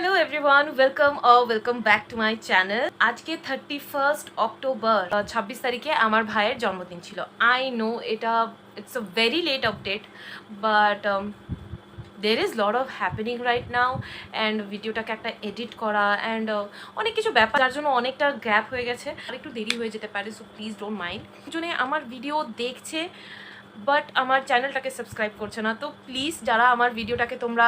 Hello everyone, welcome back to my channel. আজকে 31st October 26 তারিখে আমার ভাইয়ের জন্মদিন ছিল। I know it's a very late update, but there is lot of happening right now and ভিডিওটাকে একটা edit করা and অনেক কিছু ব্যাপার যার জন্য অনেকটা গ্যাপ হয়ে গেছে, আর একটু দেরি হয়ে যেতে পারে, সো প্লিজ ডোন্ট মাইন্ড। জন্য আমার ভিডিও দেখছে বাট আমার চ্যানেলটাকে সাবস্ক্রাইব করছে না, তো প্লিজ যারা আমার ভিডিওটাকে তোমরা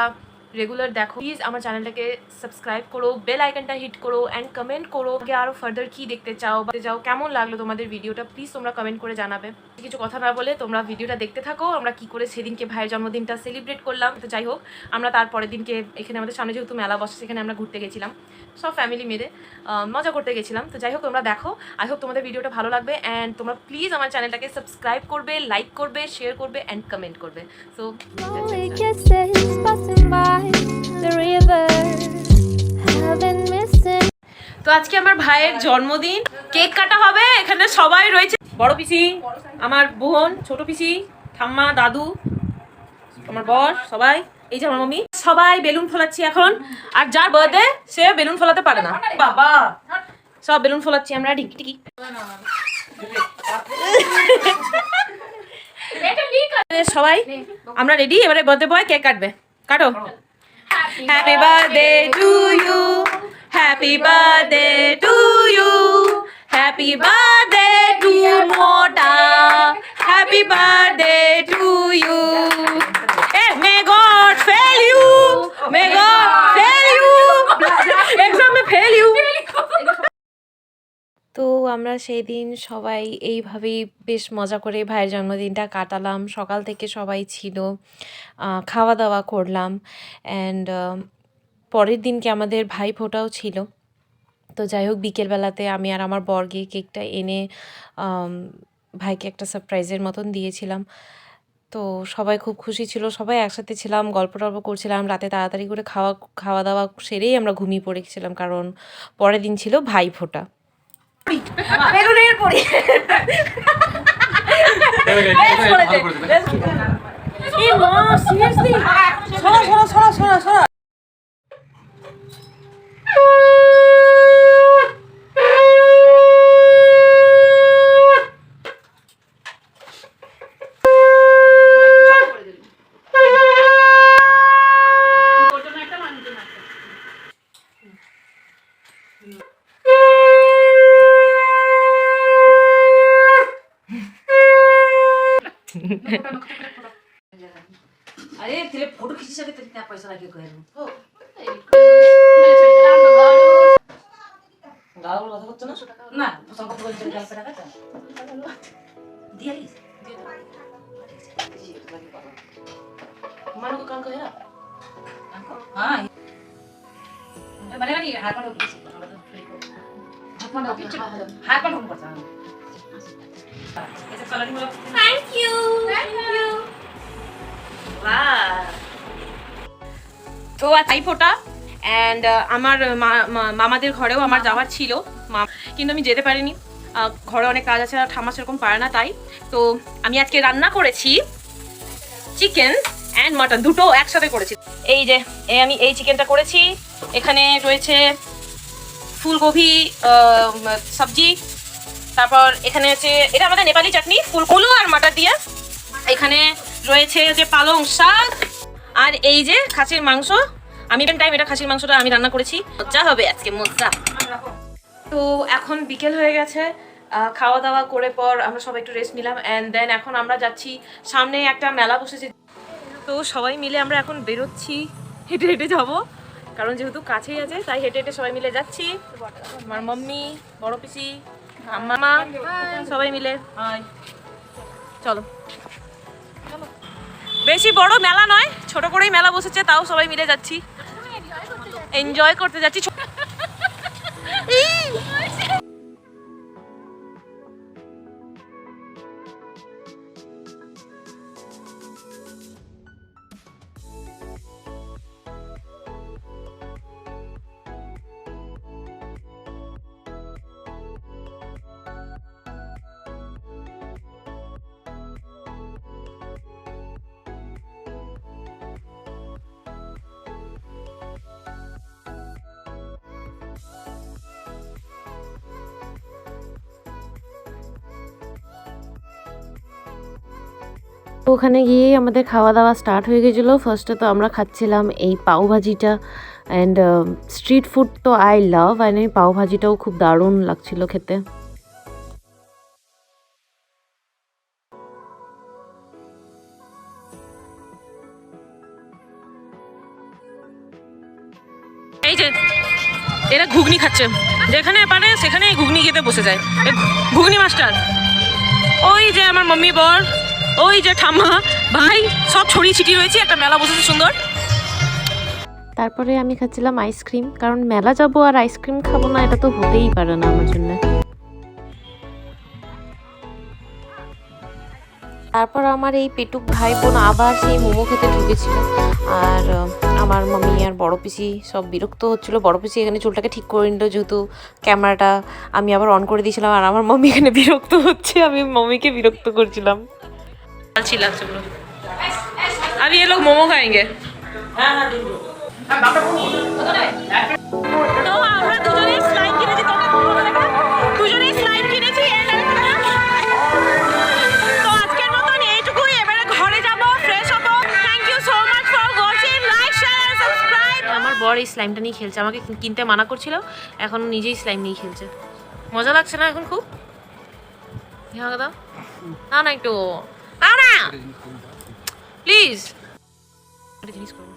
রেগুলার দেখো, প্লিজ আমার চ্যানেলটাকে সাবস্ক্রাইব করো, বেল আইকনটা হিট করো অ্যান্ড কমেন্ট করো আরও ফার্দার কী দেখতে চাও বা কেমন লাগলো তোমাদের ভিডিওটা, প্লিজ তোমরা কমেন্ট করে জানাবে। কিছু কথা না বলে তোমরা ভিডিওটা দেখতে থাকো, আমরা কি করে সেদিনকে ভাইয়ের জন্মদিনটা সেলিব্রেট করলাম। তো যাই হোক, আমরা তারপরের দিনকে এখানে আমাদের সামনে যেহেতু মেলা বসে, সেখানে আমরা ঘুরতে গেছিলাম, সব ফ্যামিলি মিলে মজা করতে গেছিলাম। তো যাই হোক, তোমরা দেখো, আই হোপ তোমাদের ভিডিওটা ভালো লাগবে অ্যান্ড তোমরা প্লিজ আমার চ্যানেলটাকে সাবস্ক্রাইব করবে, লাইক করবে, শেয়ার করবে অ্যান্ড কমেন্ট করবে। সো তো আজকে আমার ভাইয়ের জন্মদিন, কেক কাটা হবে, এখানে সবাই রয়েছে, বড় পিসি, আমার বোন, ছোট পিসি, ঠাম্মা, দাদু, আমার বর, সবাই, এই যে আমার মামি, সবাই বেলুন ফোলাচ্ছি এখন। আর যার বার্থডে সে বেলুন ফোলাতে পারে না, বাবা সব বেলুন ফোলাচ্ছি আমরা, টিকি টিকি সবাই আমরা রেডি। এবারে বার্থডে বয় কেক কাটবে, কাটো। Happy birthday to you, happy birthday to you, happy birthday to মোটা, happy birthday to you, may God fail you, may God fail you, exam mein fail you। তো আমরা সেই দিন সবাই এইভাবেই বেশ মজা করে ভাইয়ের জন্মদিনটা কাটালাম। সকাল থেকে সবাই ছিল, খাওয়া দাওয়া করলাম অ্যান্ড পরের দিনকে আমাদের ভাইফোঁটাও ছিল। তো যাই হোক, বিকেলবেলাতে আমি আর আমার বর গিয়ে কেকটা এনে ভাইকে একটা সারপ্রাইজের মতন দিয়েছিলাম। তো সবাই খুব খুশি ছিল, সবাই একসাথে ছিলাম, গল্প টল্প করছিলাম। রাতে তাড়াতাড়ি করে খাওয়া দাওয়া সেরেই আমরা ঘুমিয়ে পড়েছিলাম, কারণ পরের দিন ছিল ভাইফোঁটা। अरे तेरे फोटो खींच सके तो कितना पैसा लगे कह रहा हूं गाल वाला था तो ना संकट बोल चल गाल पे रखा था दिया ली मानो को काम करेगा हां ये बनेगा नहीं हाथ में हाथ में ढूंढ पड़ता ऐसे कलरिंग वाला थैंक यू তো ভাইফোঁটা অ্যান্ড আমার মামাদের ঘরেও আমার যাওয়ার ছিল, কিন্তু আমি যেতে পারিনি, ঘরে অনেক কাজ আছে আর ঠাম্মা সেরকম পারে না। তাই তো আমি আজকে রান্না করেছি চিকেন অ্যান্ড মাটন, দুটো একসাথে করেছি। এই যে আমি এই চিকেনটা করেছি, এখানে রয়েছে ফুলকপি সবজি, তারপর এখানে আছে এটা আমাদের নেপালি চাটনি, ফুলকুলো আর মাটার দিয়ে, এখানে রয়েছে যে পালং শাক, আর এই যে খাসির মাংস। আমি এটা খাসির মাংসটা আমি রান্না করেছি, মজা হবে আজকে, মজা। তো এখন বিকেল হয়ে গেছে, খাওয়া দাওয়া করে পর আমরা সবাই একটু রেস্ট নিলাম অ্যান্ড দেন এখন আমরা যাচ্ছি, সামনে একটা মেলা বসেছে, তো সবাই মিলে আমরা এখন বেরোচ্ছি, হেঁটে হেঁটে যাবো, কারণ যেহেতু কাছেই আছে তাই হেঁটে হেঁটে সবাই মিলে যাচ্ছি। আমার মাম্মি, বড় পিসি, মামা, সবাই মিলে চলো। বেশি বড় মেলা নয়, ছোট করেই মেলা বসেছে, তাও সবাই মিলে যাচ্ছি, এনজয় করতে যাচ্ছি। তো ওখানে গিয়েই আমাদের খাওয়া দাওয়া স্টার্ট হয়ে গেছিলো। ফার্স্টে তো আমরা খাচ্ছিলাম এই পাওভাজিটা, অ্যান্ড স্ট্রিট ফুড তো আই লাভ, অ্যান্ড এই পাওভাজিটাও খুব দারুণ লাগছিল খেতে। এই যে এরা ঘুগনি খাচ্ছে, যেখানে পারে সেখানে ঘুগনি খেতে বসে যায়। ঘুগনি মাস্টার, ওই যে আমার মাম্মি বর, ওই যে ঠাম্মা ভাই, সব ছড়িয়ে ছিটিয়ে রয়েছে, একটা মেলা বসেছে সুন্দর। তারপরে আমি খাচ্ছিলাম আইসক্রিম, কারণ মেলা যাবো আর আইসক্রিম খাবো না, এটা তো হতেই পারে না আমার জন্য। তারপর আমার এই পেটুক ভাই বোন আবার সেই মোমো খেতে ঢুকেছিল, আর আমার মাম্মি আর বড় পিসি সব বিরক্ত হচ্ছিল। বড় পিসি এখানে চুলটাকে ঠিক করে নিল, যেহেতু ক্যামেরাটা আমি আবার অন করে দিয়েছিলাম, আর আমার মাম্মি এখানে বিরক্ত হচ্ছে, আমি মাম্মিকে বিরক্ত করছিলাম। अच्छी लगছে পুরো। अब ये लोग मोमो खाएंगे। তো আমরা দুজনেই স্লাইম কিনেছি, দুজনেই স্লাইম কিনেছি। তো আজকের মতন এইটুকুই, এবারে ঘরে যাব, ফ্রেশ হব। Thank you so much for watching, like share subscribe. আমার বর এই স্লাইমটা নিয়ে খেলছে, আমাকে কিনতে মানা করছিল, এখন নিজেই স্লাইম নিয়ে খেলছে। মজা লাগছে না এখন খুব? দাও না একটু, দাও না প্লিজ, একটা জিনিস করবো।